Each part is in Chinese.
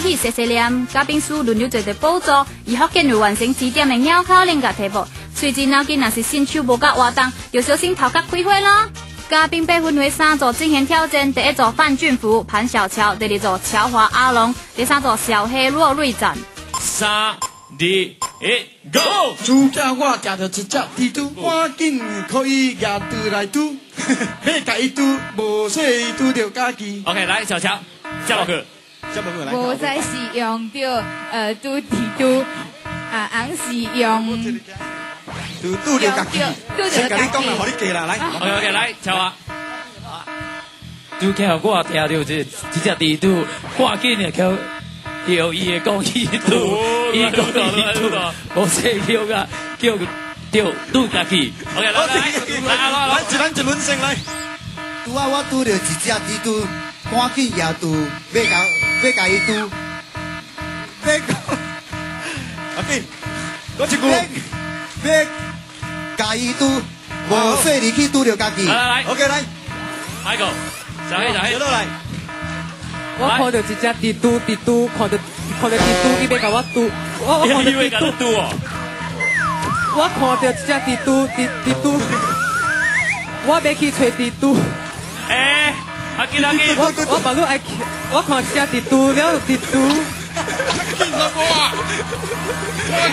起细细念，嘉宾书轮流做着补助，以福建人完成指点的拗口令甲题目。随之脑筋若是伸手无甲活动，就小心头壳开花咯。嘉宾被分为3组进行挑战，第一组范俊福、潘小乔，第二组乔华阿龙，第3组小黑洛瑞展。3、2、1 ，Go！ 主家我夹着一只蜘蛛，赶紧可以夹住来拄，要甲伊拄，无说伊拄着家己。OK， 来小乔，接落去。无再是用着拄蜘蛛，昂是用。拄着家己，先甲你讲啦，互你记啦，来。OK， 来乔华。拄巧我听到一只蜘蛛，赶紧的叫伊的讲伊拄，伊讲伊拄，无说叫啊叫拄家己。OK， 来，咱一轮先来。拄啊，我拄着一只蜘蛛，赶紧也拄，要甲伊拄，要讲。阿弟，我一句。要甲伊拄，无说你去拄着家己。来 ，OK 来 ，Michael， 小黑，落来。我看到一只蜘蛛，看到蜘蛛，伊要甲我拄，我看到蜘蛛哦，我看到一只蜘蛛，我要去找蜘蛛。阿基，我把路爱，我看一只蜘蛛了，蜘蛛。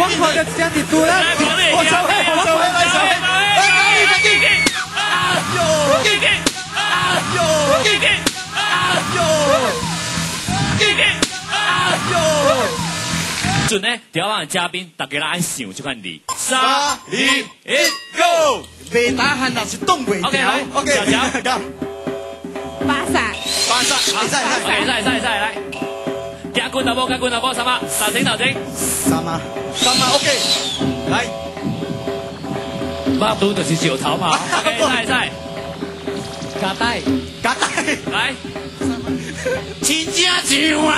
我看到一只蜘蛛啦！我手黑，来手黑，准呢，调往嘉宾，大家来按想这款字。3、2、1 ，Go！ 袂打鼾若是挡袂掉。OK， 小乔，巴萨，使，来。加棍头波，什么？头前。三啊，OK， 来。马拄就是石头嘛。OK， 使。夹带，来。真正像啊！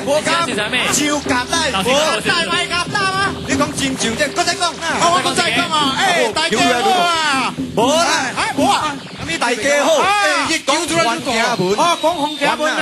我讲像夹带，我带来夹带吗？你讲真像这，我再讲，我再讲啊！大家好啊！无啊，你大家好，一讲黄家文，讲黄家文啊！